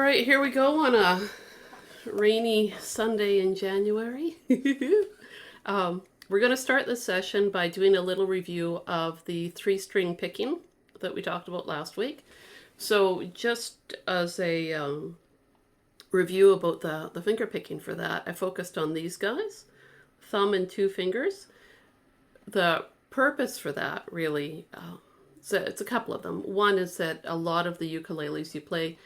right, here we go on a rainy Sunday in January. We're going to start this session by doing a little review of the three-string picking that we talked about last week. So just as a review about the finger picking for that, I focused on these guys, thumb and two fingers. The purpose for that really, so it's a couple of them. One is that a lot of the ukuleles you play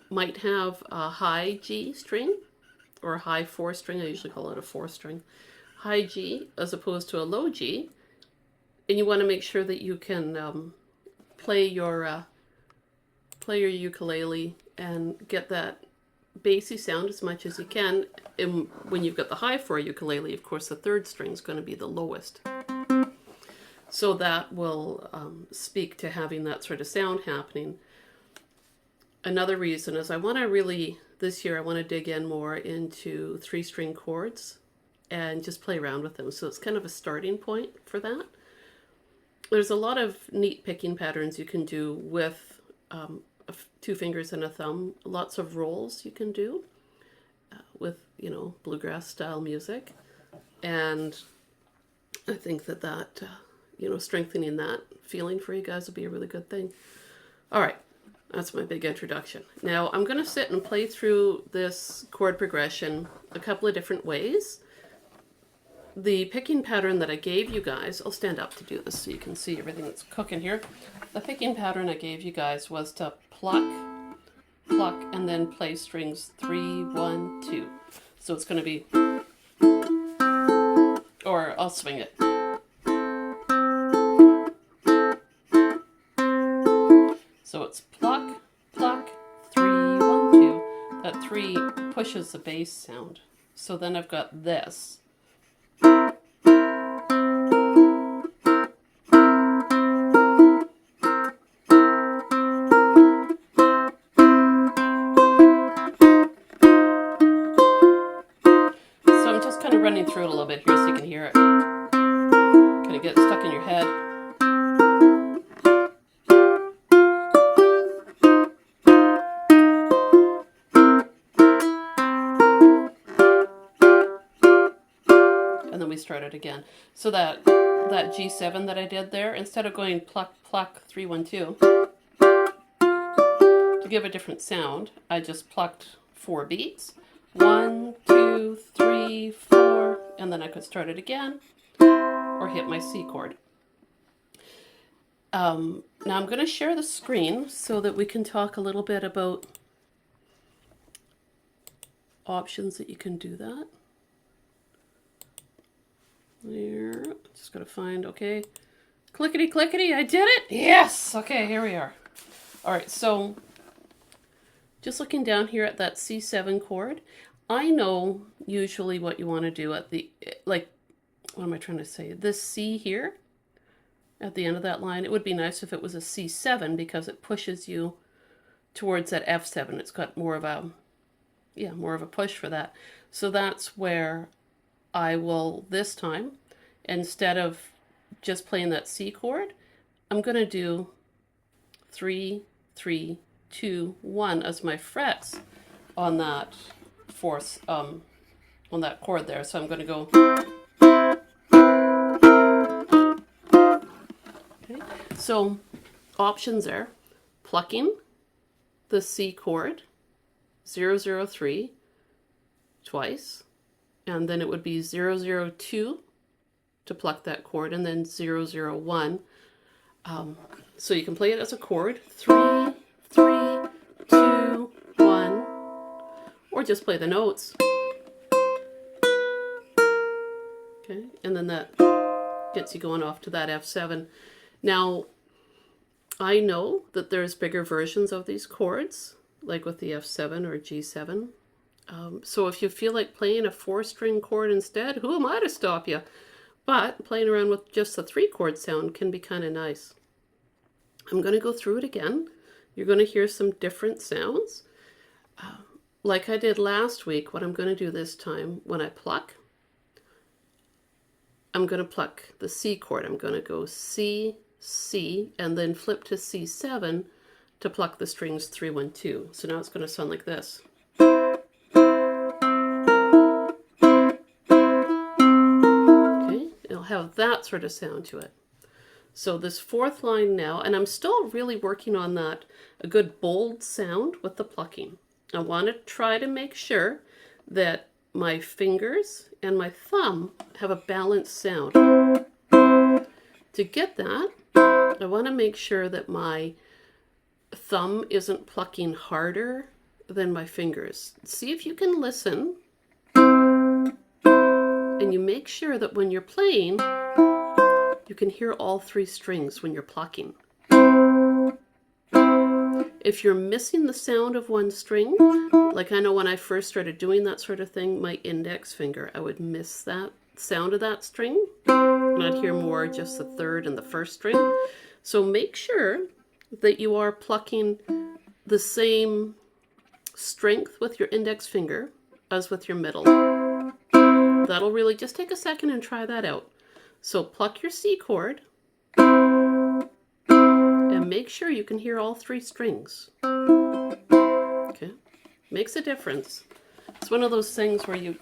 might have a high G string or a high 4-string. I usually call it a 4-string. High G as opposed to a low G. And you want to make sure that you can play your ukulele and get that bassy sound as much as you can. And when you've got the high for a ukulele, of course, the third string is going to be the lowest. So that will speak to having that sort of sound happening. Another reason is I want to really, this year, I want to dig in more into three-string chords and just play around with them. So it's kind of a starting point for that. There's a lot of neat picking patterns you can do with two fingers and a thumb. Lots of rolls you can do with, bluegrass style music. And I think that strengthening that feeling for you guys will be a really good thing. All right. That's my big introduction. Now I'm going to sit and play through this chord progression a couple of different ways. The picking pattern that I gave you guys, I'll stand up to do this so you can see everything that's cooking here. The picking pattern I gave you guys was to pluck, pluck, and then play strings 3, 1, 2. So it's going to be, or I'll swing it. So it's pluck, pluck, 3, 1, 2. That 3 pushes the bass sound. So then I've got this. So I'm just kind of running through it a little bit here so you can hear it. Kind of get stuck in your head. And then we start it again. So that G7 that I did there, instead of going pluck, pluck, 3, 1, 2, to give a different sound, I just plucked 4 beats. 1, 2, 3, 4, and then I could start it again, or hit my C chord. Now I'm going to share the screen so that we can talk a little bit about options that you can do that. There, just gotta find, okay, clickety clickety, I did it, yes, okay, here we are. All right, so just looking down here at that C7 chord, I know usually what you want to do at the, what am I trying to say, this C here, at the end of that line, it would be nice if it was a C7 because it pushes you towards that F7. It's got more of a push for that. So that's where I will, this time, instead of just playing that C chord, I'm going to do 3, 3, 2, 1 as my frets on that fourth, on that chord there. So I'm going to go. Okay. So options are plucking the C chord, 0, 0, 3, twice. And then it would be 0, 0, 2 to pluck that chord, and then 0, 0, 1. So you can play it as a chord, 3, 3, 2, 1, or just play the notes. Okay, and then that gets you going off to that F7. Now, I know that there's bigger versions of these chords, like with the F7 or G7. So if you feel like playing a 4-string chord instead, who am I to stop you? But playing around with just the 3-chord sound can be kind of nice. I'm going to go through it again. You're going to hear some different sounds. Like I did last week, what I'm going to do this time, when I pluck, I'm going to pluck the C chord. I'm going to go C, C, and then flip to C7 to pluck the strings 3, 1, 2. So now it's going to sound like this. Okay, it'll have that sort of sound to it. So this fourth line now, and I'm still really working on that, a good bold sound with the plucking. I want to try to make sure that my fingers and my thumb have a balanced sound. To get that, I want to make sure that my thumb isn't plucking harder than my fingers. See if you can listen, and you make sure that when you're playing, you can hear all 3 strings when you're plucking. If you're missing the sound of one string, like I know when I first started doing that sort of thing, my index finger, I would miss that sound of that string, and I'd hear more just the 3rd and the 1st string. So make sure that you are plucking the same strength with your index finger as with your middle. That'll really just take a second and try that out. So pluck your C chord and make sure you can hear all 3 strings. Okay, makes a difference. It's one of those things where you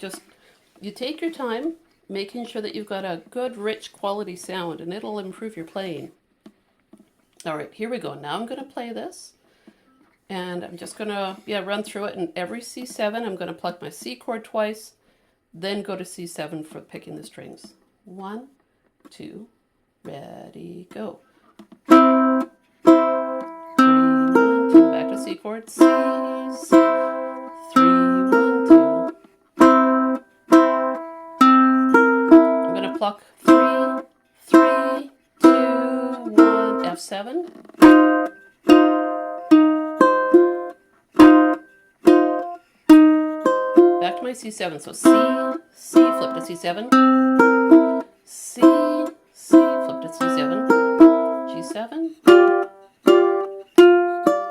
take your time making sure that you've got a good, rich, quality sound, and it'll improve your playing. All right, here we go. Now I'm going to play this, and I'm just going to run through it. And every C7, I'm going to pluck my C chord twice, then go to C7 for picking the strings. 1, 2, ready, go. 3, 1, 2, back to C chord, C, C, 3, 1, 2. I'm going to pluck 3, 3, 2, 1, F7. Back to my C7, so C, C, flip to C7, C, C, flip to C7, G7,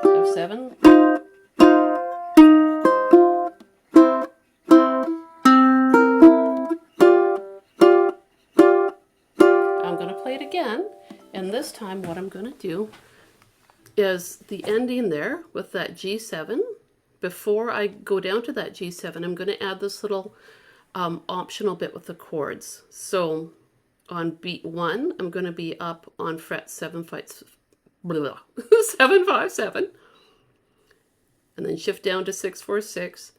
F7, I'm going to play it again, and this time what I'm going to do is the ending there with that G7. Before I go down to that G7, I'm going to add this little optional bit with the chords. So on beat 1, I'm going to be up on fret 757, and then shift down to 646,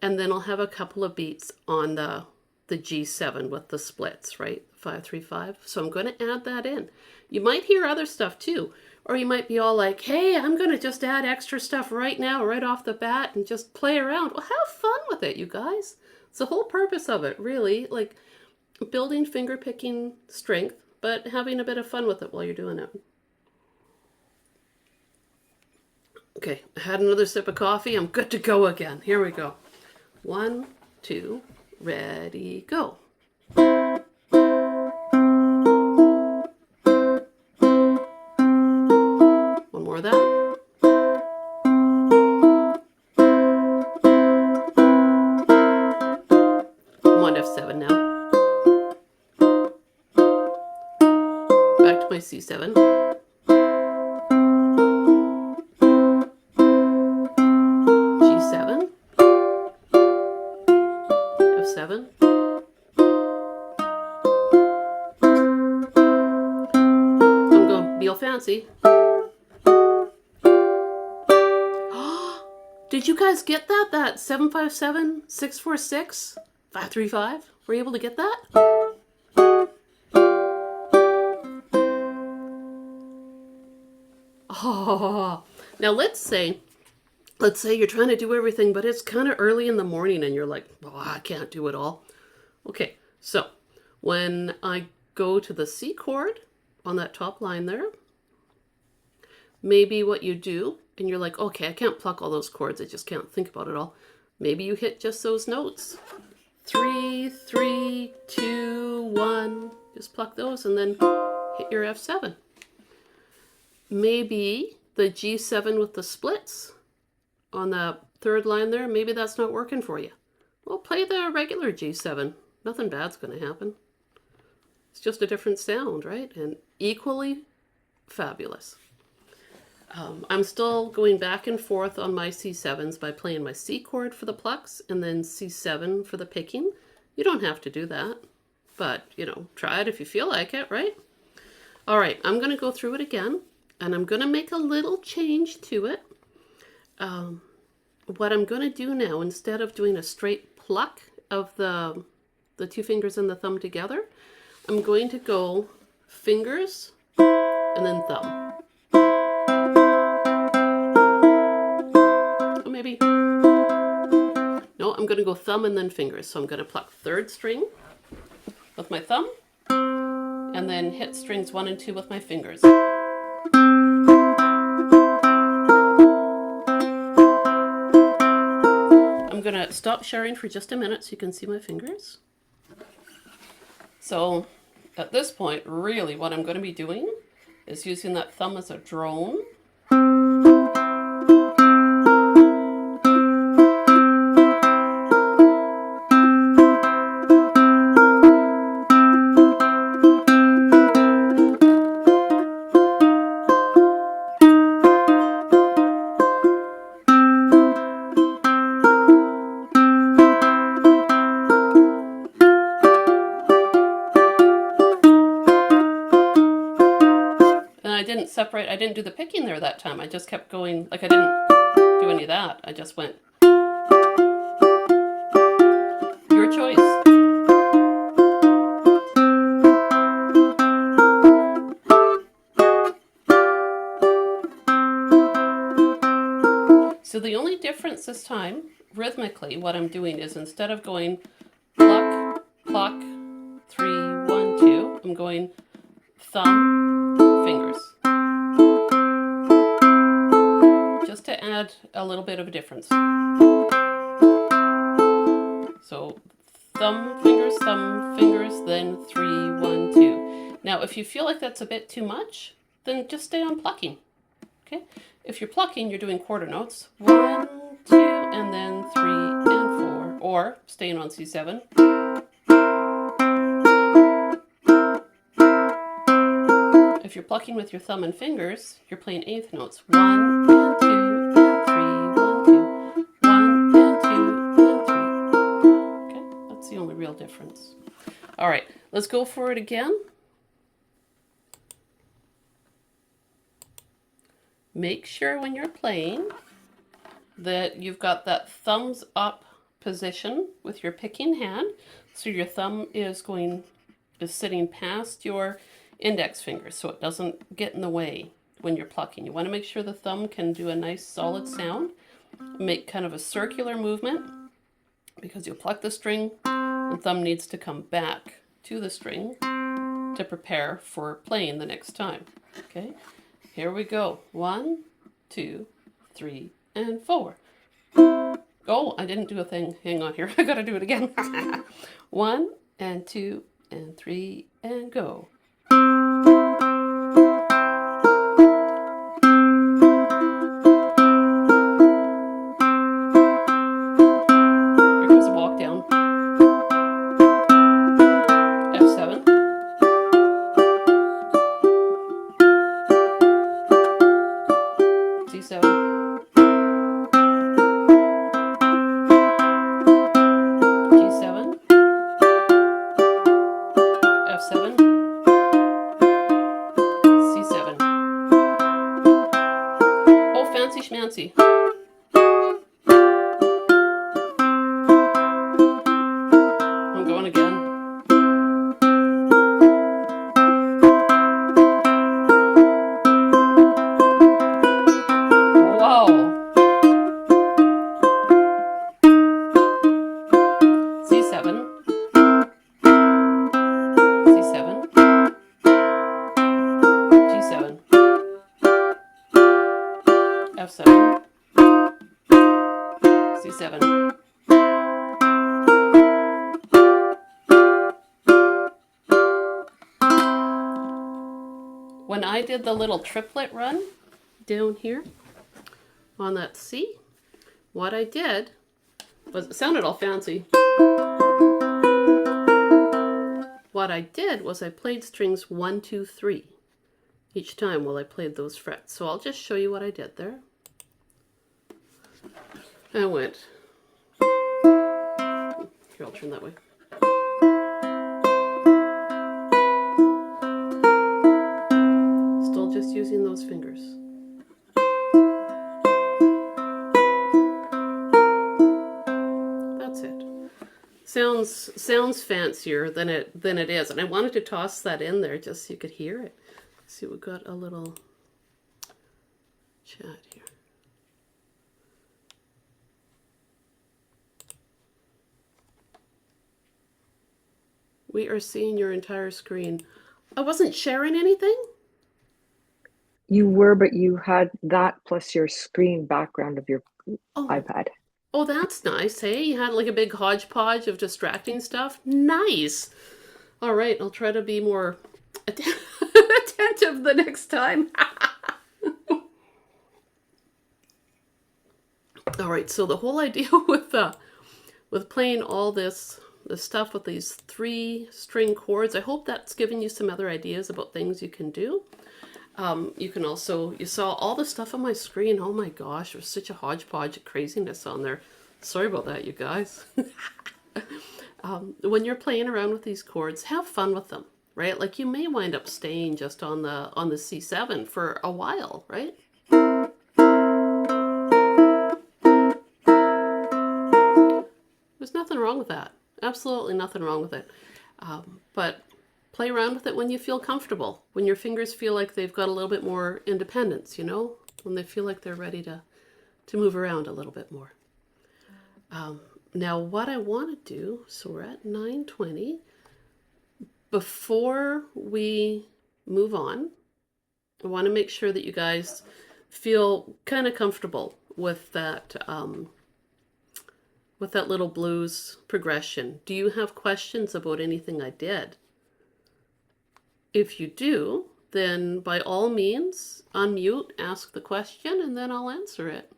and then I'll have a couple of beats on the G7 with the splits, right? 5, 3, 5. So I'm going to add that in. You might hear other stuff too. Or you might be all like, hey, I'm going to just add extra stuff right now, right off the bat, and just play around. Well, have fun with it, you guys. It's the whole purpose of it, really. Like building finger picking strength, but having a bit of fun with it while you're doing it. Okay, I had another sip of coffee. I'm good to go again. Here we go. 1, 2, ready, go. More of that. I'm on F7 now. Back to my C7. G7. F7. I'm going to be all fancy. Did you guys get that? That 757, 646, 535? Were you able to get that? Oh, now let's say you're trying to do everything, but it's kind of early in the morning and you're like, oh, I can't do it all. Okay, so when I go to the C chord on that top line there, maybe what you do, and you're like, okay, I can't pluck all those chords. I just can't think about it all. Maybe you hit just those notes. 3, 3, 2, 1. Just pluck those and then hit your F7. Maybe the G7 with the splits on the 3rd line there, maybe that's not working for you. Well, play the regular G7. Nothing bad's going to happen. It's just a different sound, right? And equally fabulous. I'm still going back and forth on my C7s by playing my C chord for the plucks and then C7 for the picking. You don't have to do that, but you know, try it if you feel like it, right? All right, I'm going to go through it again, and I'm going to make a little change to it. What I'm going to do now, instead of doing a straight pluck of the two fingers and the thumb together, I'm going to go fingers and then thumb. Maybe. No, I'm going to go thumb and then fingers. So I'm going to pluck third string with my thumb and then hit strings 1 and 2 with my fingers. I'm going to stop sharing for just a minute so you can see my fingers. So at this point, really what I'm going to be doing is using that thumb as a drone. I didn't do the picking there that time. I just kept going, like I didn't do any of that. I just went. Your choice. So the only difference this time, rhythmically, what I'm doing is instead of going pluck, pluck, 3, 1, 2, I'm going thumb, fingers. Just to add a little bit of a difference. So thumb, fingers, then 3, 1, 2. Now if you feel like that's a bit too much, then just stay on plucking. Okay? If you're plucking, you're doing quarter notes. 1, 2, and then 3 and 4. Or staying on C7. If you're plucking with your thumb and fingers, you're playing eighth notes. 1 and 2 and 3, 1, 2, 1 and 2 and 3. Okay, that's the only real difference. All right, let's go for it again. Make sure when you're playing that you've got that thumbs up position with your picking hand. So your thumb is sitting past your index finger so it doesn't get in the way when you're plucking. You want to make sure the thumb can do a nice solid sound. Make kind of a circular movement because you'll pluck the string and thumb needs to come back to the string to prepare for playing the next time. Okay, here we go. 1, 2, 3, and 4. Oh, I didn't do a thing. Hang on here. I gotta do it again. 1 and 2 and 3 and go. Here comes the walk down. F7. C7. Schmancy. I'm going again. Wow. C7. C7. G7. F7, C7. When I did the little triplet run down here on that C, what I did was, it sounded all fancy. What I did was I played strings 1, 2, 3. each time while I played those frets. So I'll just show you what I did there. I went, here, I'll turn that way. Still just using those fingers. That's it. Sounds fancier than it is, and I wanted to toss that in there just so you could hear it. See, we've got a little chat here. We are seeing your entire screen. I wasn't sharing anything? You were, but you had that plus your screen background of your Oh, iPad. oh, that's nice. Hey, you had like a big hodgepodge of distracting stuff. Nice. All right, I'll try to be more attentive the next time. All right, so the whole idea with playing all this stuff with these 3-string chords, I hope that's given you some other ideas about things you can do. You can also, you saw all the stuff on my screen. Oh my gosh, there's such a hodgepodge of craziness on there. Sorry about that, you guys. When you're playing around with these chords, have fun with them, right? Like you may wind up staying just on the C7 for a while, right? There's nothing wrong with that. Absolutely nothing wrong with it. But play around with it when you feel comfortable, when your fingers feel like they've got a little bit more independence, you know, when they feel like they're ready to move around a little bit more. Now what I want to do, so we're at 9:20. Before we move on, I want to make sure that you guys feel kind of comfortable with that little blues progression. Do you have questions about anything I did? If you do, then by all means, unmute, ask the question, and then I'll answer it.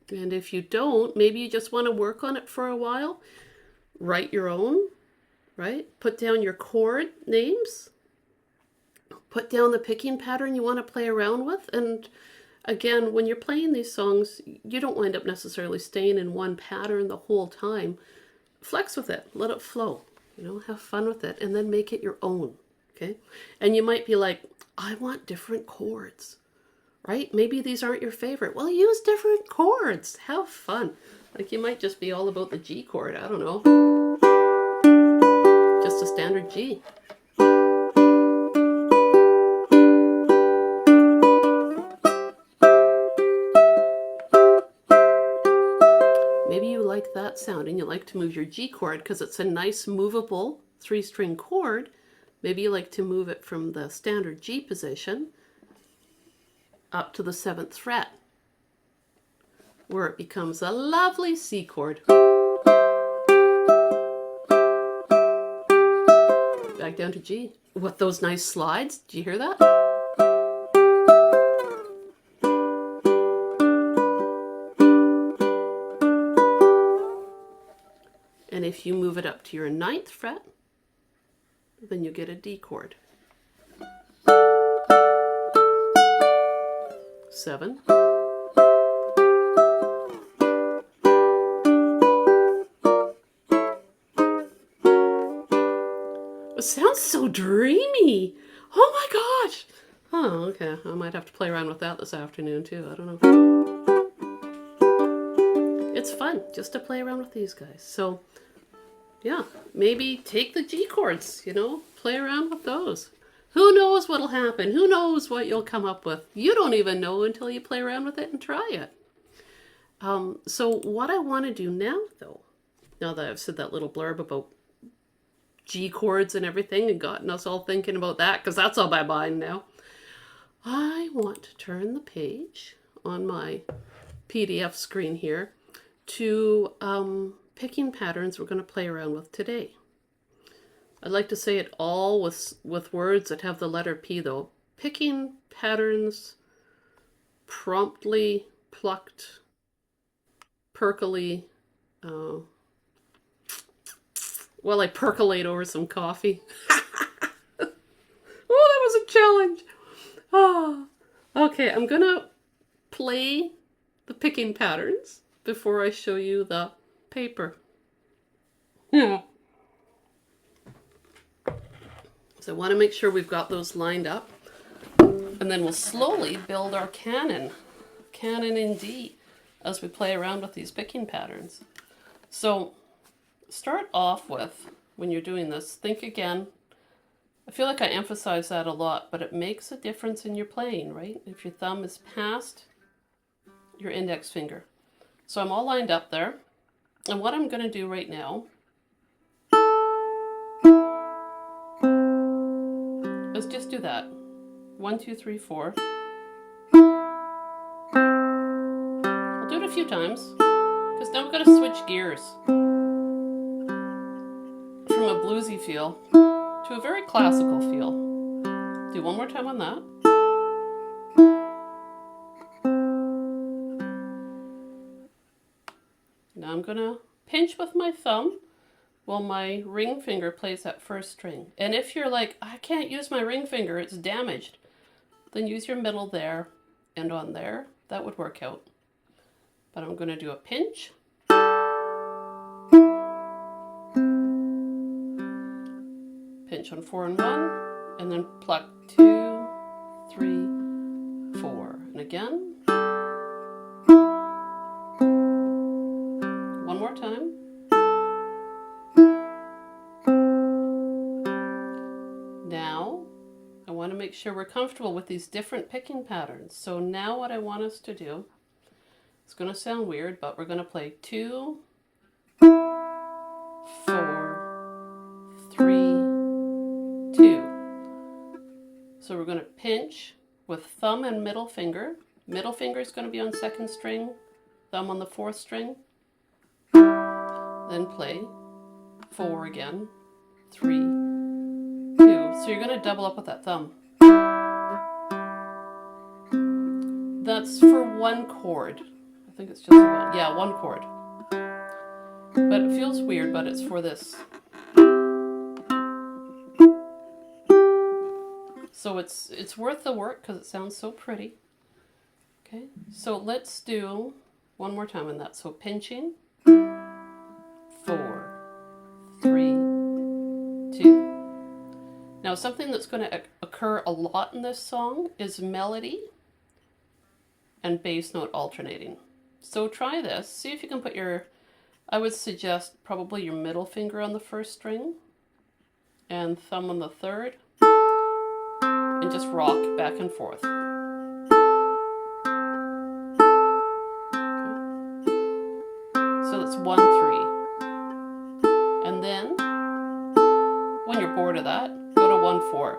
And if you don't, maybe you just want to work on it for a while, write your own, right? Put down your chord names, put down the picking pattern you want to play around with, and again, when you're playing these songs, you don't wind up necessarily staying in one pattern the whole time. Flex with it, let it flow, you know, have fun with it, and then make it your own, okay? And you might be like, I want different chords, right? Maybe these aren't your favorite. Well, use different chords, have fun. Like you might just be all about the G chord, I don't know. Just a standard G. Maybe you like that sound and you like to move your G chord because it's a nice movable 3-string chord. Maybe you like to move it from the standard G position up to the 7th fret, where it becomes a lovely C chord. Back down to G. With those nice slides, do you hear that? And if you move it up to your 9th fret, then you get a D chord. 7. It sounds so dreamy. Oh my gosh. Oh, okay. I might have to play around with that this afternoon too. I don't know. It's fun just to play around with these guys. So yeah, maybe take the G chords, you know, play around with those. Who knows what'll happen? Who knows what you'll come up with? You don't even know until you play around with it and try it. So what I want to do now, though, now that I've said that little blurb about G chords and everything and gotten us all thinking about that, because that's on my mind now, I want to turn the page on my PDF screen here to picking patterns we're going to play around with today. I'd like to say it all with words that have the letter P, though. Picking patterns, promptly plucked, percolate. Well, I percolate over some coffee. Oh, that Okay, I'm gonna play the picking patterns before I show you the paper. Yeah. So I want to make sure we've got those lined up. And then we'll slowly build our canon in D, as we play around with these picking patterns. So start off with, when you're doing this, think again. I feel like I emphasize that a lot, but it makes a difference in your playing, right? If your thumb is past your index finger. So I'm all lined up there. And what I'm going to do right now is just do that. 1, 2, 3, 4. I'll do it a few times, because now we've got to switch gears from a bluesy feel to a very classical feel. Do one more time on that. Now I'm going to pinch with my thumb while my ring finger plays that first string. And if you're like, I can't use my ring finger, it's damaged, then use your middle there and on there. That would work out. But I'm going to do a pinch. Pinch on 4 and 1, and then pluck 2, 3, 4. And again. One more time. Now, I want to make sure we're comfortable with these different picking patterns. So now what I want us to do, it's going to sound weird, but we're going to play 2, 4, 3, 2. So we're going to pinch with thumb and middle finger. Middle finger is going to be on 2nd string, thumb on the 4th string. Then play 4 again, 3, 2. So you're going to double up with that thumb. That's for one chord. I think it's just one. Yeah, one chord. But it feels weird, but it's for this. So it's worth the work because it sounds so pretty. Okay, so let's do one more time on that. So pinching, 4, 3, 2. Now something that's going to occur a lot in this song is melody and bass note alternating. So try this. See if you can put your, I would suggest probably your middle finger on the 1st string and thumb on the 3rd, and just rock back and forth. So that's 1, 3. And then, when you're bored of that, go to 1, 4.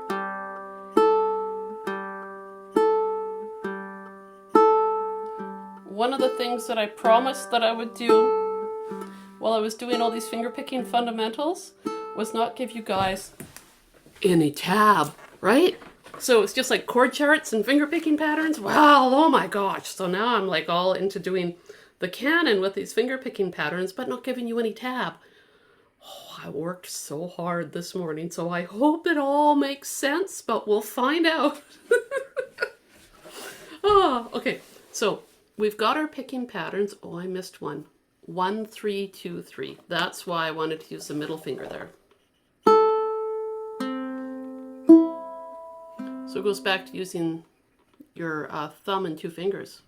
One of the things that I promised that I would do while I was doing all these fingerpicking fundamentals was not give you guys any tab, right? So it's just like chord charts and fingerpicking patterns. Wow, oh my gosh. So now I'm like all into doing the canon with these fingerpicking patterns, but not giving you any tab. Oh, I worked so hard this morning, so I hope it all makes sense, but we'll find out. Oh, okay. So we've got our picking patterns. Oh, I missed one. 1, 3, 2, 3. That's why I wanted to use the middle finger there. So it goes back to using your thumb and 2 fingers.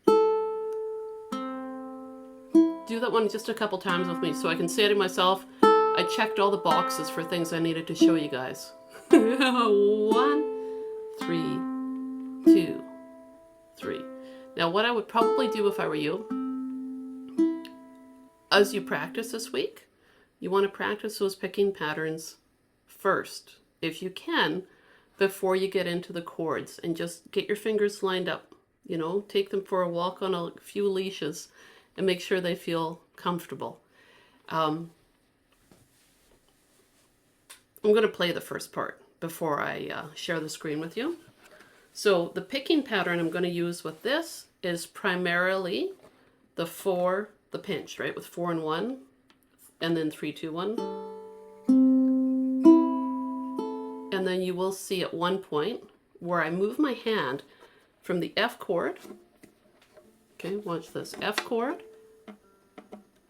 Do that one just a couple times with me so I can say to myself, I checked all the boxes for things I needed to show you guys. 1, 3, 2, 3. Now what I would probably do if I were you, as you practice this week, you want to practice those picking patterns first, if you can, before you get into the chords, and just get your fingers lined up. You know, take them for a walk on a few leashes and make sure they feel comfortable. I'm going to play the first part before I share the screen with you. So the picking pattern I'm going to use with this is primarily the 4, the pinch, right? With 4 and 1, and then 3, 2, 1. And then you will see at one point where I move my hand from the F chord. Okay, watch this. F chord.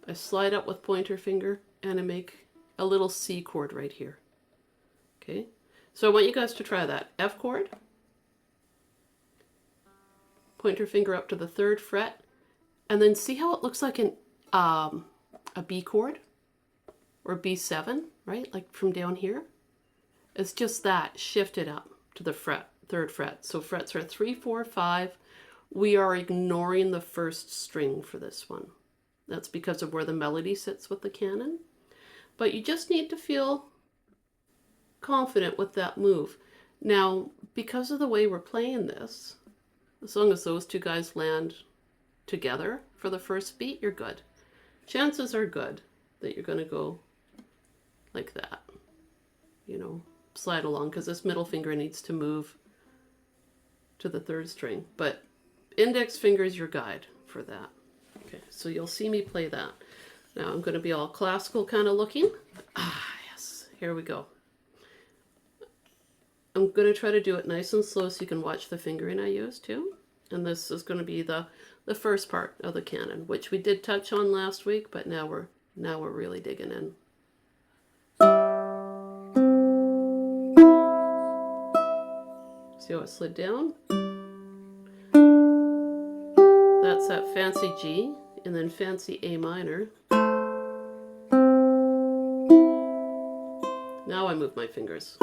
I slide up with pointer finger and I make a little C chord right here. Okay, so I want you guys to try that. F chord. Pointer finger up to the 3rd fret. And then see how it looks like a B chord or B7, right? Like from down here. It's just that shifted up to the 3rd fret. So frets are 3, 4, 5. We are ignoring the 1st string for this one. That's because of where the melody sits with the canon. But you just need to feel confident with that move. Now, because of the way we're playing this, as long as those two guys land together for the 1st beat, you're good. Chances are good that you're going to go like that. You know, slide along, because this middle finger needs to move to the 3rd string. But index finger is your guide for that. Okay, so you'll see me play that. Now I'm going to be all classical kind of looking. Ah, yes, here we go. I'm going to try to do it nice and slow so you can watch the fingering I use too. And this is going to be the first part of the canon, which we did touch on last week, but now we're really digging in. See how it slid down? That's that fancy G, and then fancy A minor. Now I move my fingers.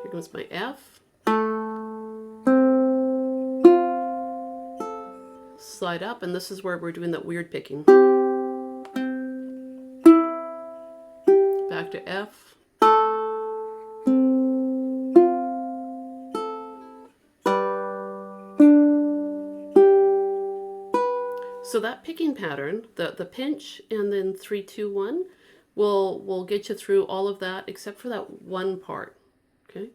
Here comes my F. Slide up, and this is where we're doing that weird picking. Back to F. So that picking pattern, the pinch and then 3, 2, 1, will get you through all of that except for that one part. Okay,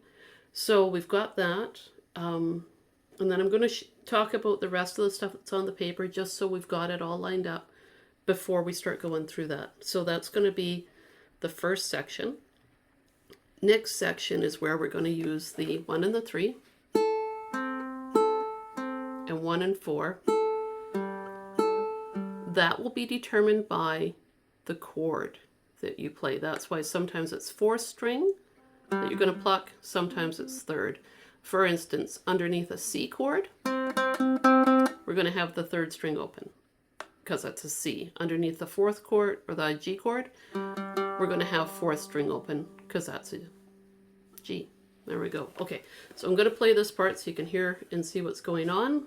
so we've got that, and then I'm going to talk about the rest of the stuff that's on the paper just so we've got it all lined up before we start going through that. So that's going to be the first section. Next section is where we're going to use the 1 and the 3 and 1 and 4. That will be determined by the chord that you play. That's why sometimes it's 4th string that you're going to pluck, sometimes it's 3rd. For instance, underneath a C chord, we're going to have the 3rd string open because that's a C. Underneath the 4th chord or the G chord, we're going to have 4th string open because that's a G. There we go. Okay, so I'm going to play this part so you can hear and see what's going on.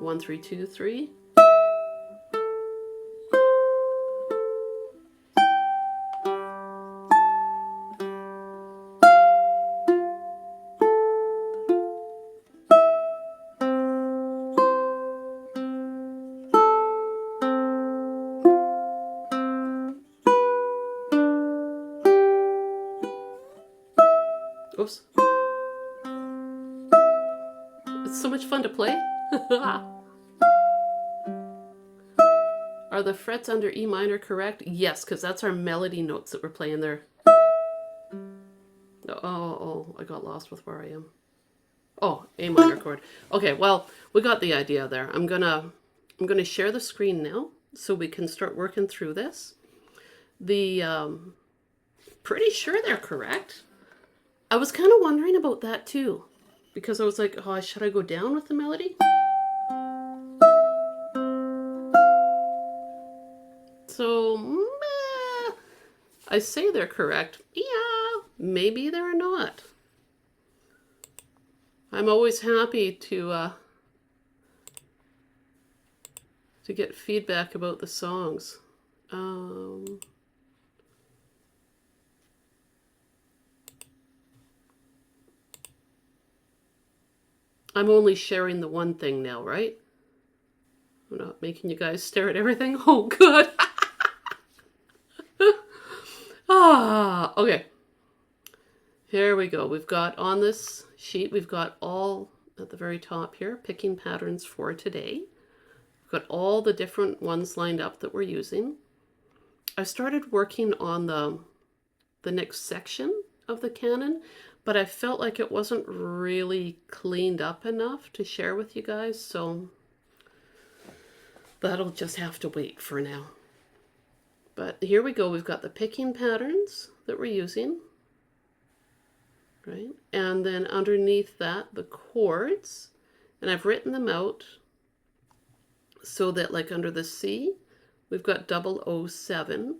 One, 3, 2, 3. Oops. It's so much fun to play. Are the frets under E minor correct? Yes, because that's our melody notes that we're playing there. Oh, I got lost with where I am. Oh, A minor chord. Okay, well, we got the idea there. I'm gonna share the screen now so we can start working through this. Pretty sure they're correct. I was kind of wondering about that too, because I was like, oh, should I go down with the melody? So, I say they're correct. Yeah, maybe they're not. I'm always happy to get feedback about the songs. I'm only sharing the one thing now, right? I'm not making you guys stare at everything. Oh, good. Okay. Here we go. We've got on this sheet, we've got all at the very top here, picking patterns for today. Got all the different ones lined up that we're using. I started working on the next section of the canon, but I felt like it wasn't really cleaned up enough to share with you guys, so that'll just have to wait for now. But here we go. We've got the picking patterns that we're using, right? And then underneath that, the chords, and I've written them out so that, like, under the C, we've got 007,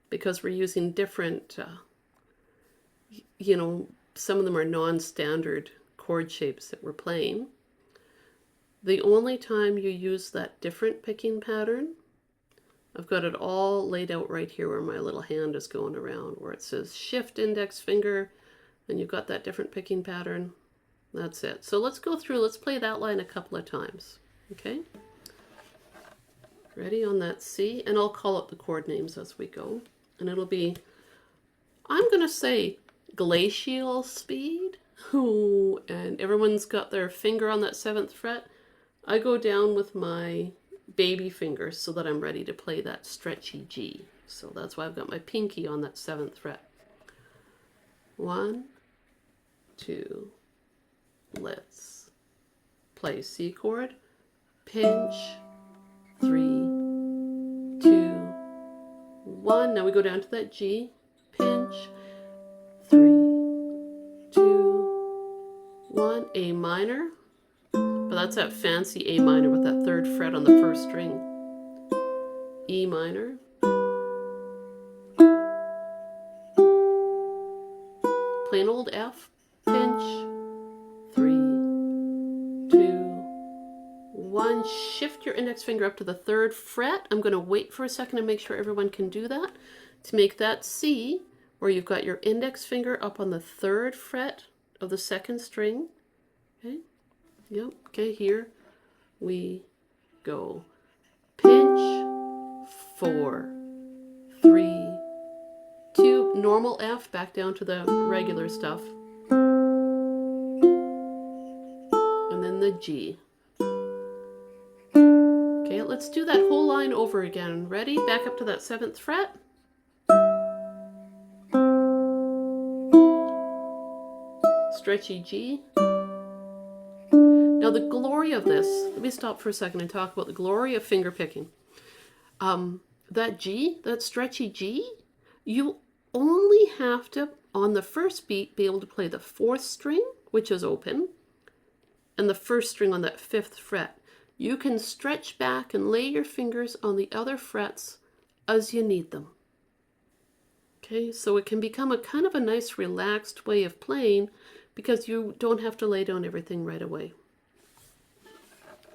because we're using different, you know, some of them are non-standard chord shapes that we're playing. The only time you use that different picking pattern, I've got it all laid out right here where my little hand is going around, where it says shift index finger, and you've got that different picking pattern. That's it. So let's go through, let's play that line a couple of times, okay? Ready on that C, and I'll call up the chord names as we go. And it'll be, I'm going to say glacial speed. Ooh, and everyone's got their finger on that 7th fret. I go down with my baby finger so that I'm ready to play that stretchy G. So that's why I've got my pinky on that 7th fret. 1, 2, let's play C chord, pinch, 3, 2, 1. Now we go down to that G, pinch, 3, 2, 1, A minor, but that's that fancy A minor with that 3rd fret on the 1st string. E minor, plain old F, pinch, 3, 2, 1. Shift your index finger up to the 3rd fret. I'm going to wait for a second to make sure everyone can do that. To make that C, where you've got your index finger up on the 3rd fret of the 2nd string. Okay, yep, okay, here we go. Pinch, 4, 3, 2, normal F, back down to the regular stuff. And then the G. Okay, let's do that whole line over again. Ready? Back up to that 7th fret. Stretchy G. Now the glory of this, let me stop for a second and talk about the glory of finger picking. That G, that stretchy G, you only have to, on the first beat, be able to play the 4th string, which is open, and the 1st string on that 5th fret. You can stretch back and lay your fingers on the other frets as you need them. Okay, so it can become a kind of a nice relaxed way of playing because you don't have to lay down everything right away,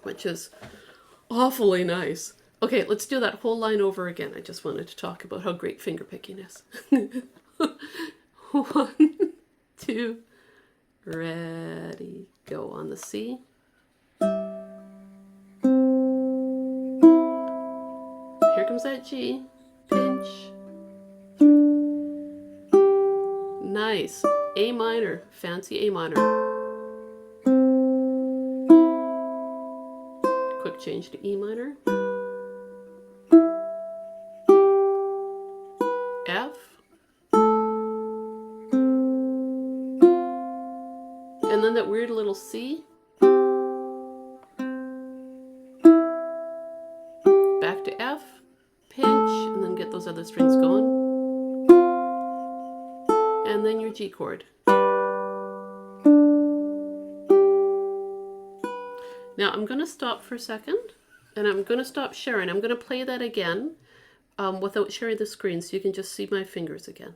which is awfully nice. Okay, let's do that whole line over again. I just wanted to talk about how great finger picking is. 1, 2, ready, go on the C. Here comes that G, pinch, 3. Nice, A minor, fancy A minor. Quick change to E minor. F. And then that weird little C. Back to F, pinch, and then get those other strings going. And then your G chord. Now I'm going to stop for a second, and I'm going to stop sharing. I'm going to play that again without sharing the screen so you can just see my fingers again.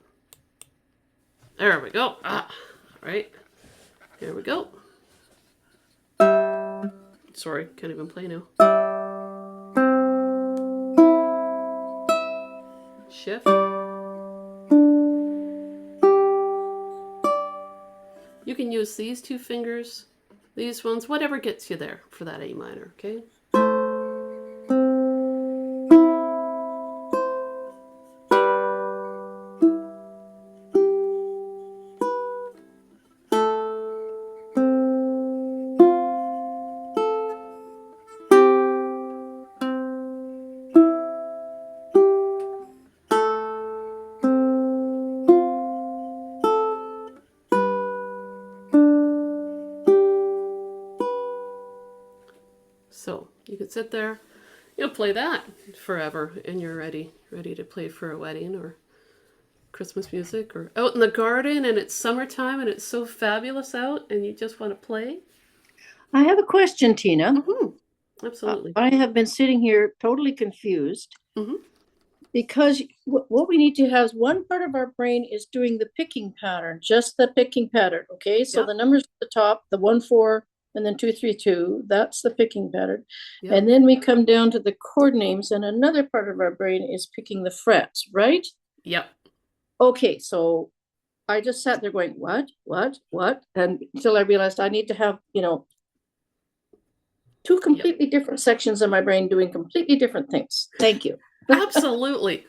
There we go. All right. Here we go. Sorry, can't even play now. Shift. You can use these 2 fingers, these ones, whatever gets you there for that A minor, okay? So you can sit there, play that forever, and you're ready to play for a wedding or Christmas music, or out in the garden and it's summertime and it's so fabulous out and you just want to play. I have a question, Tina. Absolutely. I have been sitting here totally confused Mm-hmm. because what we need to have is one part of our brain is doing the picking pattern, just the picking pattern. Okay, so Yeah. the numbers at the top, the 1 4 and then 2 3 2, that's the picking pattern. Yeah. And then we come down to the chord names, and another part of our brain is picking the frets, right? Yep. Okay, so I just sat there going, what? And until I realized I need to have, two completely different sections of my brain doing completely different things. Thank you. Absolutely.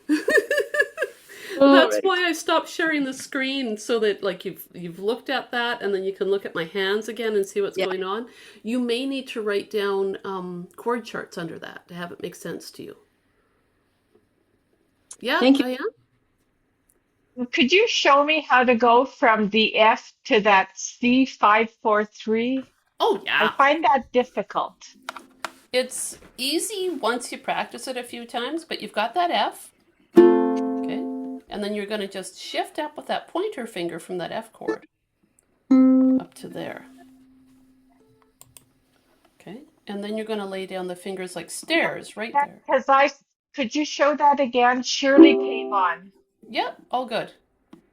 That's why I stopped sharing the screen, so that like you've looked at that and then you can look at my hands again and see what's going on. You may need to write down chord charts under that to have it make sense to you. Yeah, Thank you. Diane? Could you show me how to go from the F to that C543? Oh, I yeah. find that difficult. It's easy once you practice it a few times, but you've got that F. Okay. And then you're going to just shift up with that pointer finger from that F chord up to there. Okay. And then you're going to lay down the fingers like stairs right there. Could you show that again? Shirley came on. Yep, all good.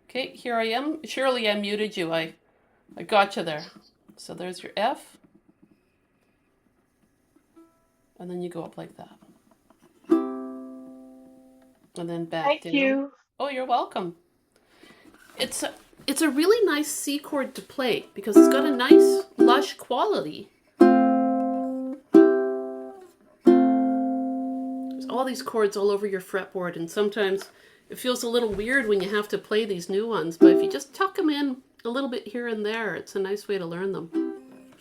Okay, here I am. Shirley, I muted you. I got you there. So there's your F. And then you go up like that. And then back down. Thank you. Oh, you're welcome. It's a really nice C chord to play because it's got a nice lush quality. There's all these chords all over your fretboard, and sometimes it feels a little weird when you have to play these new ones, but if you just tuck them in a little bit here and there, it's a nice way to learn them.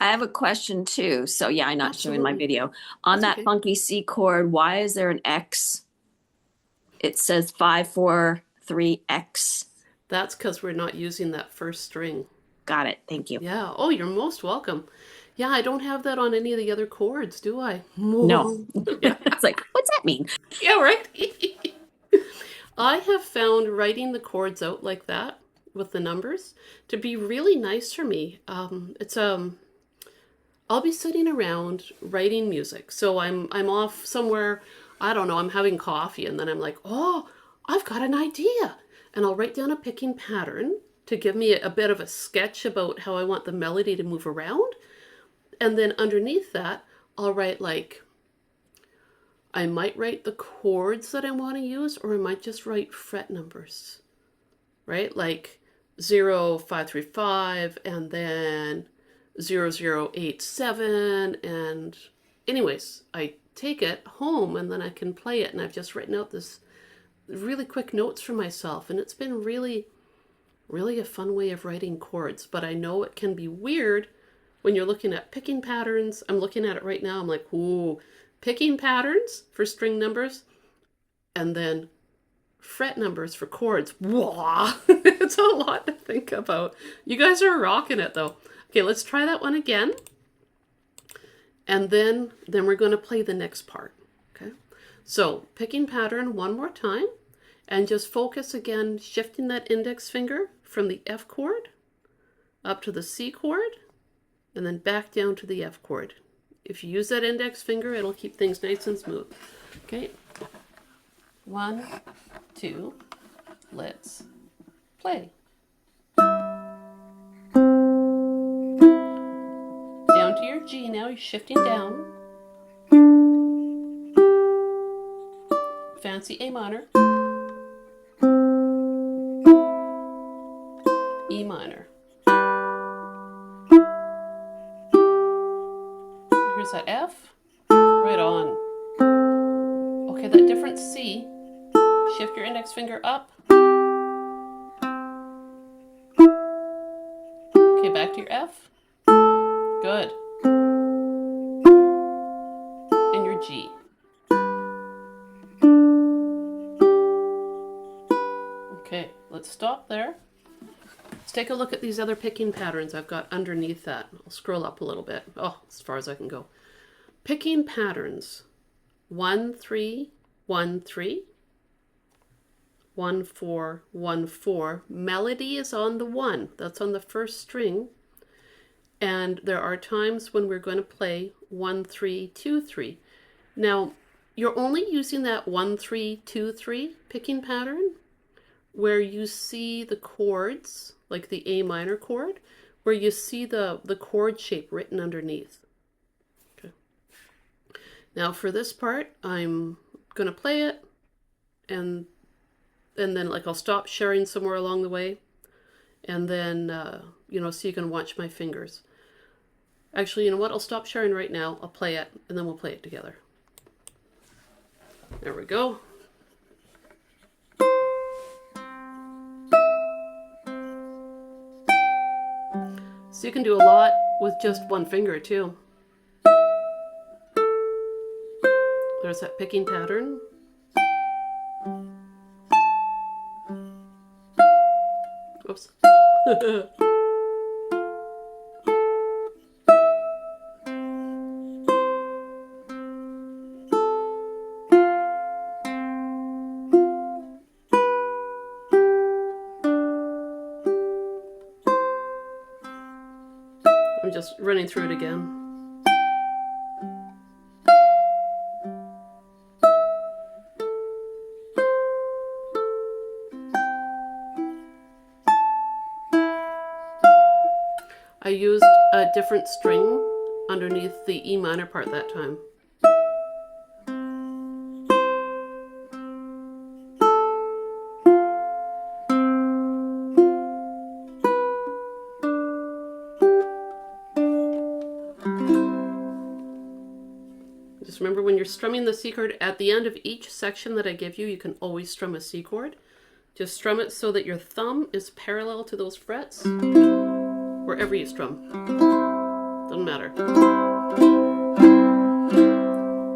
I have a question too. So yeah, I'm not showing my Absolutely. video. On That's that okay. funky C chord, why is there an X? It says 5 4 3 X. That's because we're not using that first string. Got it. Thank you. Yeah. Oh, you're most welcome. Yeah, I don't have that on any of the other chords, do I? No. It's like, what's that mean? Yeah, right? I have found writing the chords out like that with the numbers to be really nice for me. I'll be sitting around writing music. So I'm off somewhere, I don't know, I'm having coffee, and then I'm like, oh, I've got an idea. And I'll write down a picking pattern to give me a bit of a sketch about how I want the melody to move around. And then underneath that, I'll write I might write the chords that I want to use, or I might just write fret numbers, right? Like 0535 and then 0087. And anyways, I take it home and then I can play it. And I've just written out this really quick notes for myself. And it's been really, really a fun way of writing chords. But I know it can be weird when you're looking at picking patterns. I'm looking at it right now. I'm like, ooh, picking patterns for string numbers and then fret numbers for chords. Whoa, it's a lot to think about. You guys are rocking it though. Okay, let's try that one again. And then we're going to play the next part. Okay, so picking pattern one more time and just focus again, shifting that index finger from the F chord up to the C chord and then back down to the F chord. If you use that index finger, it'll keep things nice and smooth. Okay, 1, 2, let's play. Down to your G now, you're shifting down. Fancy A minor. E minor. Here's that F. Right on. Okay, that different C. Shift your index finger up. Okay, back to your F. Good. And your G. Okay, let's stop there. Let's take a look at these other picking patterns I've got underneath that. I'll scroll up a little bit. Oh, as far as I can go. Picking patterns. 1 3 1 3, 1 4 1 4. Melody is on the 1. That's on the first string. And there are times when we're going to play 1 3 2 3. Now, you're only using that 1 3 2 3 picking pattern where you see the chords, like the A minor chord, where you see the chord shape written underneath. Okay. Now for this part, I'm going to play it, and then like I'll stop sharing somewhere along the way, and then, so you can watch my fingers. Actually, you know what? I'll stop sharing right now. I'll play it, and then we'll play it together. There we go. So you can do a lot with just one finger too. There's that picking pattern. Oops. I'm just running through it again. I used a different string underneath the E minor part that time. Just remember, when you're strumming the C chord, at the end of each section that I give you, you can always strum a C chord. Just strum it so that your thumb is parallel to those frets, wherever you strum. Doesn't matter.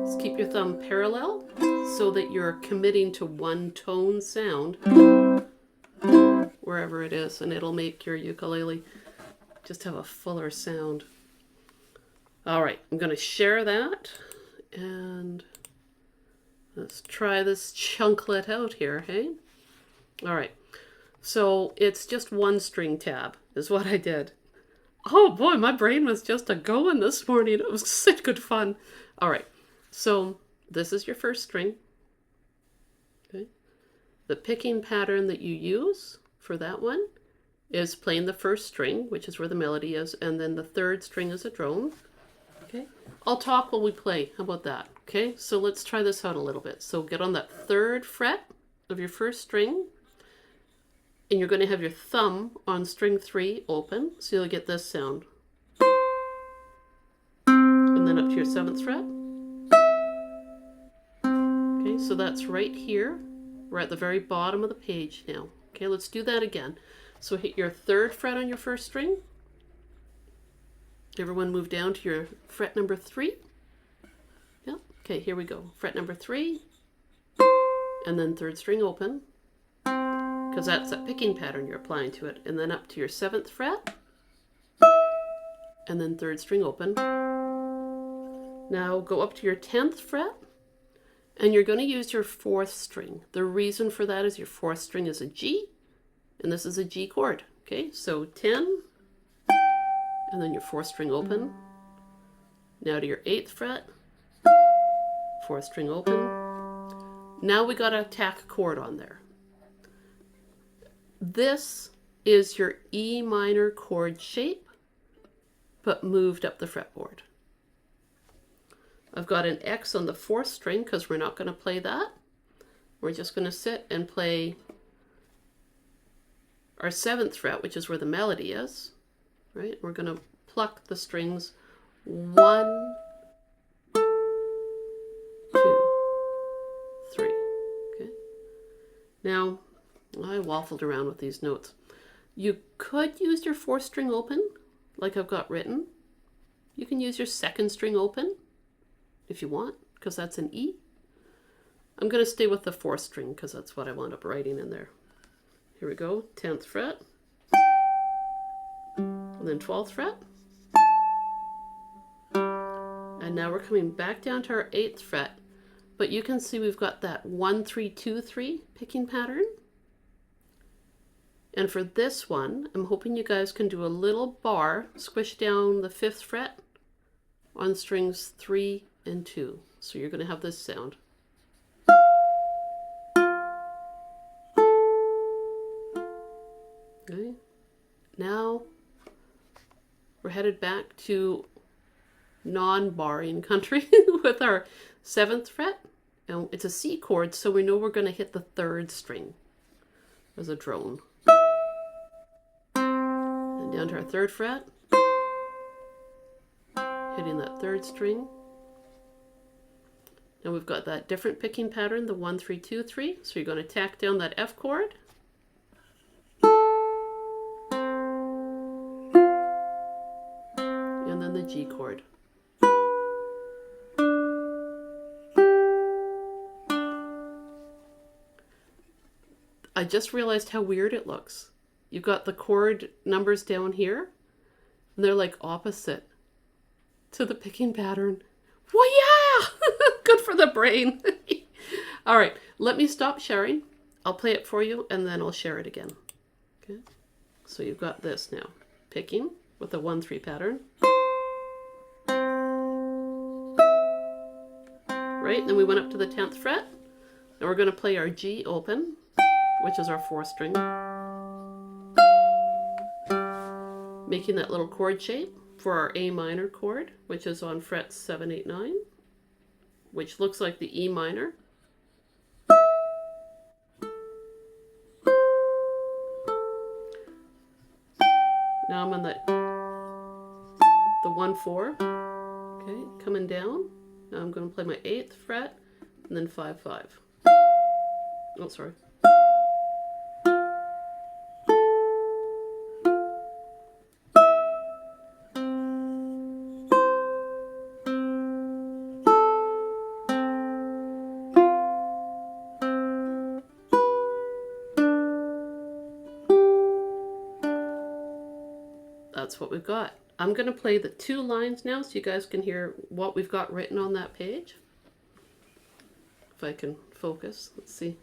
Just keep your thumb parallel so that you're committing to one tone sound, wherever it is, and it'll make your ukulele just have a fuller sound. All right, I'm going to share that. And let's try this chunklet out here, hey? All right, so it's just one string tab is what I did. Oh boy, my brain was just a-going this morning. It was such good fun. All right, so this is your first string. Okay. The picking pattern that you use for that one is playing the first string, which is where the melody is, and then the third string is a drone. Okay, I'll talk while we play. How about that? Okay, so let's try this out a little bit. So get on that third fret of your first string, and you're going to have your thumb on string 3 open, so you'll get this sound. And then up to your 7th fret. Okay, so that's right here. We're at the very bottom of the page now. Okay, let's do that again. So hit your 3rd fret on your first string. Everyone move down to your fret number 3. Yeah. Okay, here we go. Fret number 3, and then 3rd string open, because that's that picking pattern you're applying to it. And then up to your 7th fret, and then 3rd string open. Now go up to your 10th fret, and you're going to use your 4th string. The reason for that is your 4th string is a G, and this is a G chord. Okay, so 10, and then your 4th string open. Now to your 8th fret, 4th string open. Now we got a tack chord on there. This is your E minor chord shape, but moved up the fretboard. I've got an X on the 4th string because we're not going to play that. We're just going to sit and play our 7th fret, which is where the melody is. Right? We're going to pluck the strings 1, 2, 3. Okay. Now, I waffled around with these notes. You could use your 4th string open, like I've got written. You can use your 2nd string open if you want, because that's an E. I'm going to stay with the 4th string because that's what I wound up writing in there. Here we go, 10th fret. And then 12th fret, And now we're coming back down to our 8th fret, but you can see we've got that 1, 3, 2, 3 picking pattern. And for this one, I'm hoping you guys can do a little bar, squish down the 5th fret on strings 3 and 2. So you're going to have this sound. Okay. Now we're headed back to non-barring country with our 7th fret. And it's a C chord, so we know we're going to hit the 3rd string as a drone. And down to our 3rd fret, hitting that 3rd string. Now we've got that different picking pattern, the 1, 3, 2, 3. So you're going to tack down that F chord. And then the G chord. I just realized how weird it looks. You've got the chord numbers down here, and they're like opposite to the picking pattern. Well, yeah! Good for the brain. All right, let me stop sharing. I'll play it for you, and then I'll share it again. Okay. So you've got this now. Picking with the 1, 3 pattern. Right, then we went up to the 10th fret, and we're going to play our G open, which is our 4th string. Making that little chord shape for our A minor chord, which is on frets 7, 8, 9, which looks like the E minor. Now I'm on the 1, 4. Okay, coming down. Now I'm going to play my 8th fret and then 5, 5. Oh, sorry. That's what we've got. I'm going to play the 2 lines now so you guys can hear what we've got written on that page. If I can focus, let's see.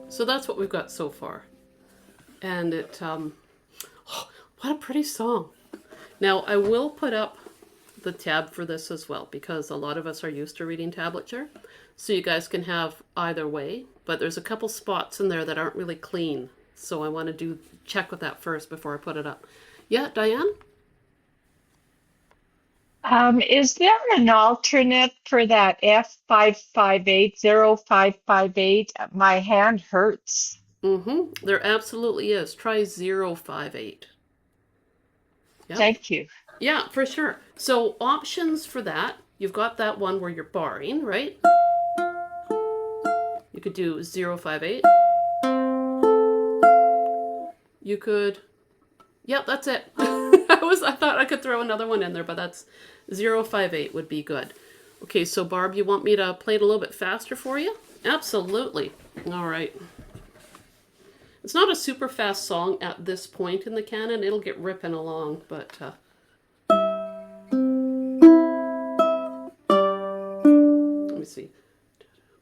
So that's what we've got so far. And it, oh, what a pretty song. Now I will put up the tab for this as well, because a lot of us are used to reading tablature. So you guys can have either way, but there's a couple spots in there that aren't really clean. So I want to check with that first before I put it up. Yeah, Diane? Is there an alternate for that F5580, 558? My hand hurts. There absolutely is. Try 058. Yep. Thank you. Yeah, for sure. So options for that, you've got that one where you're barring, right? You could do 058. You could, yep, that's it. I thought I could throw another one in there, but that's 058 would be good. Okay, so Barb, you want me to play it a little bit faster for you? Absolutely. All right. It's not a super fast song at this point in the canon. It'll get ripping along, but let me see.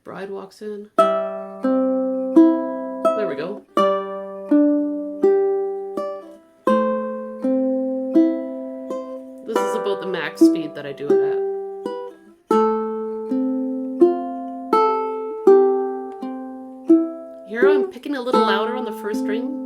Bride walks in. There we go. about the max speed that I do it at. Here I'm picking a little louder on the first string.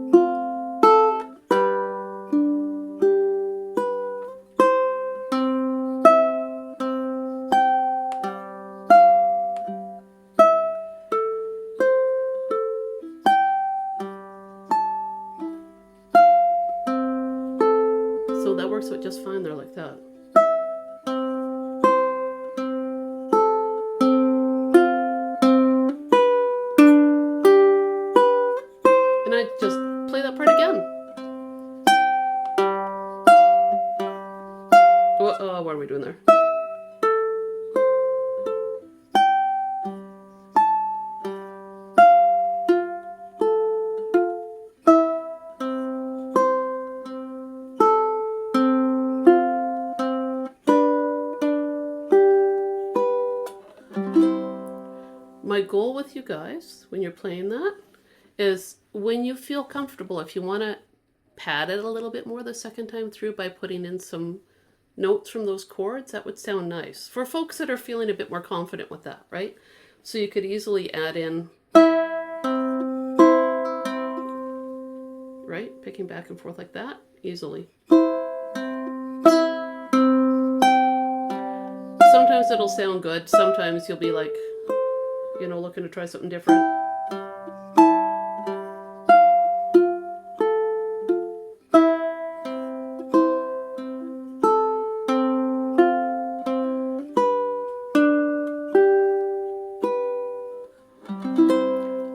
So that works out just fine there like that. And I just play that part again. What are we doing there? My goal with you guys when you're playing that is when you feel comfortable, if you want to pad it a little bit more the second time through by putting in some notes from those chords, that would sound nice. For folks that are feeling a bit more confident with that, right? So you could easily add in, right? Picking back and forth like that, easily. Sometimes it'll sound good. Sometimes you'll be like, you know, looking to try something different.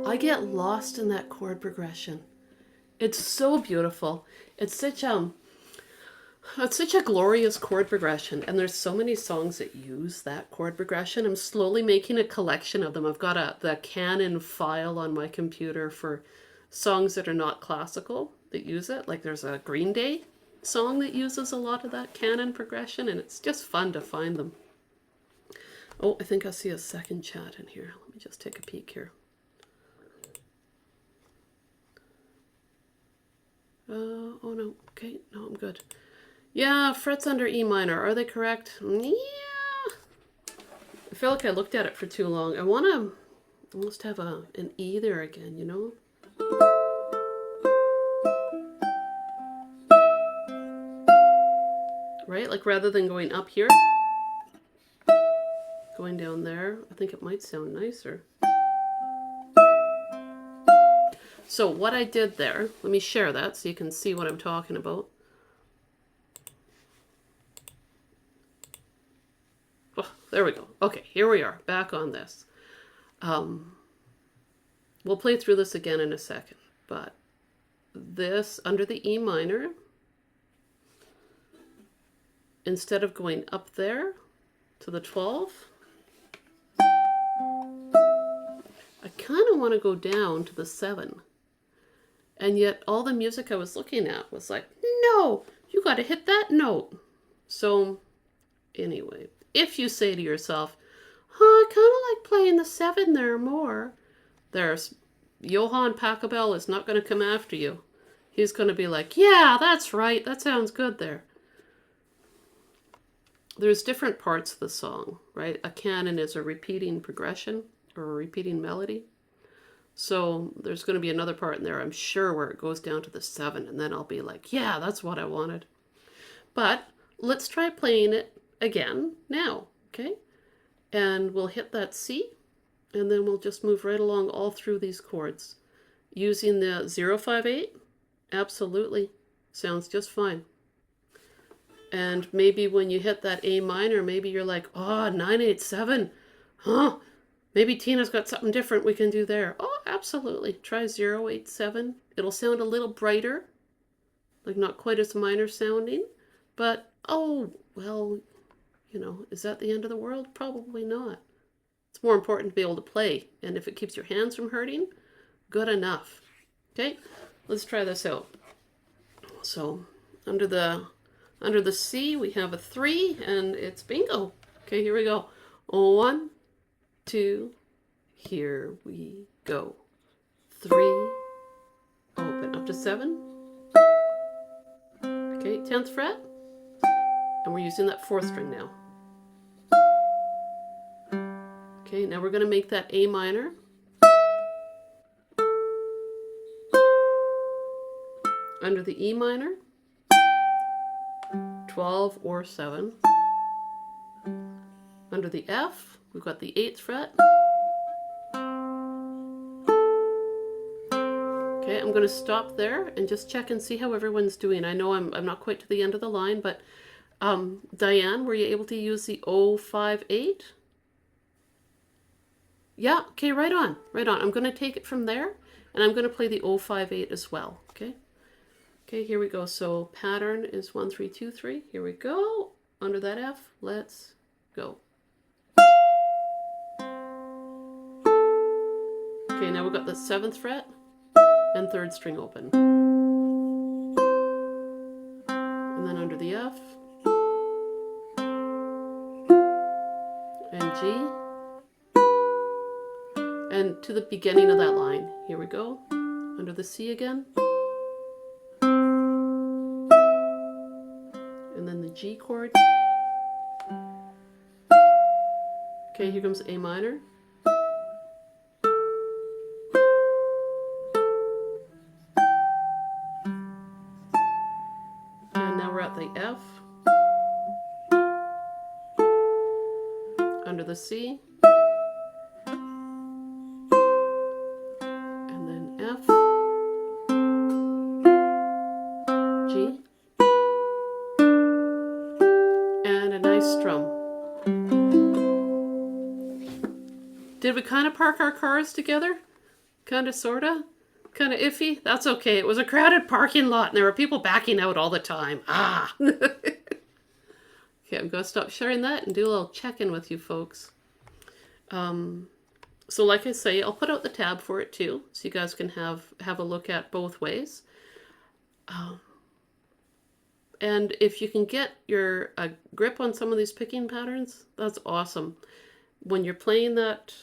I get lost in that chord progression. It's so beautiful. It's such a glorious chord progression, and there's so many songs that use that chord progression. I'm slowly making a collection of them. I've got the Canon file on my computer for songs that are not classical that use it. Like there's a Green Day song that uses a lot of that Canon progression, and it's just fun to find them. Oh, I think I see a second chat in here. Let me just take a peek here. Oh no, okay, no, I'm good. Yeah, frets under E minor, are they correct? Yeah. I feel like I looked at it for too long. I want to almost have an E there again, you know? Right, like rather than going up here, going down there, I think it might sound nicer. So what I did there, let me share that so you can see what I'm talking about. Oh, there we go. Okay, here we are, back on this. We'll play through this again in a second, but this, under the E minor, instead of going up there to the 12, I kind of want to go down to the 7. And yet all the music I was looking at was like, no, you got to hit that note. So anyway, if you say to yourself, I kind of like playing the 7 there more, there's Johann Pachelbel is not going to come after you. He's going to be like, yeah, that's right. That sounds good there. There's different parts of the song, right? A canon is a repeating progression or a repeating melody. So there's going to be another part in there, I'm sure, where it goes down to the 7, and then I'll be like, yeah, that's what I wanted. But let's try playing it again now, okay? And we'll hit that C, and then we'll just move right along all through these chords. Using the 058, absolutely, sounds just fine. And maybe when you hit that A minor, maybe you're like, oh, 987, huh? Maybe Tina's got something different we can do there. Oh, absolutely. Try 087. It'll sound a little brighter, like not quite as minor sounding, but oh, well, you know, is that the end of the world? Probably not. It's more important to be able to play, and if it keeps your hands from hurting, good enough. Okay, let's try this out. So under the C, we have a 3, and it's bingo. Okay, here we go. 1, 2, here we go. 3, open up to 7. Okay, 10th fret. And And we're using that 4th string now. Okay, now we're going to make that A minor. Under the E minor, 12 or 7. Under the F, we've got the 8th fret. Okay, I'm going to stop there and just check and see how everyone's doing. I know I'm not quite to the end of the line, but Diane, were you able to use the 058? Yeah, okay, right on, right on. I'm going to take it from there, and I'm going to play the 058 as well, okay? Okay, here we go. So pattern is 1, 3, 2, 3. Here we go. Under that F, let's go. Okay, now we've got the 7th fret and 3rd string open. And then under the F and G. And to the beginning of that line. Here we go. Under the C again. And then the G chord. Okay, here comes A minor. And now we're at the F. Under the C. And then F. G. And a nice strum. Did we kind of park our cars together? Kind of, sort of? Kind of iffy? That's okay. It was a crowded parking lot and there were people backing out all the time. Ah! Okay, I'm going to stop sharing that and do a little check-in with you folks. So like I say, I'll put out the tab for it too, so you guys can have a look at both ways. And if you can get a grip on some of these picking patterns, that's awesome. When you're playing that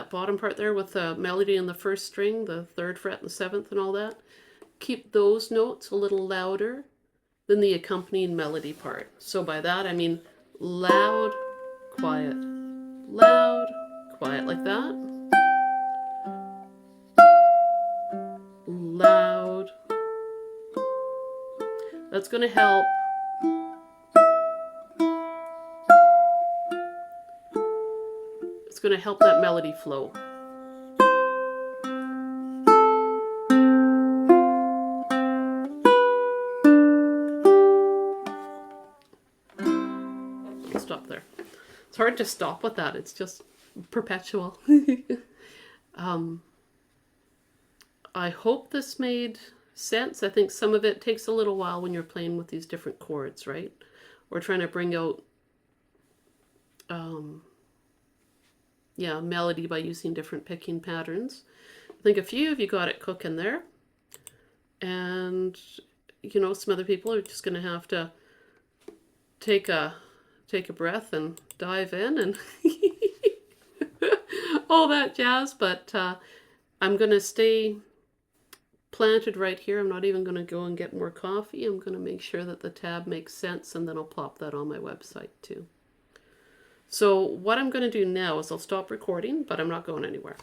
bottom part there with the melody in the 1st string, the 3rd fret and the 7th and all that, keep those notes a little louder than the accompanying melody part. So by that I mean loud, quiet, loud, quiet, like that. Loud. That's going to help. It's going to help that melody flow. I'll stop there. It's hard to stop with that. It's just perpetual. I hope this made sense. I think some of it takes a little while when you're playing with these different chords, right? Or trying to bring out melody by using different picking patterns. I think a few of you got it cooking there. And, you know, some other people are just going to have to take a breath and dive in and all that jazz. But I'm going to stay planted right here. I'm not even going to go and get more coffee. I'm going to make sure that the tab makes sense, and then I'll plop that on my website too. So what I'm going to do now is I'll stop recording, but I'm not going anywhere.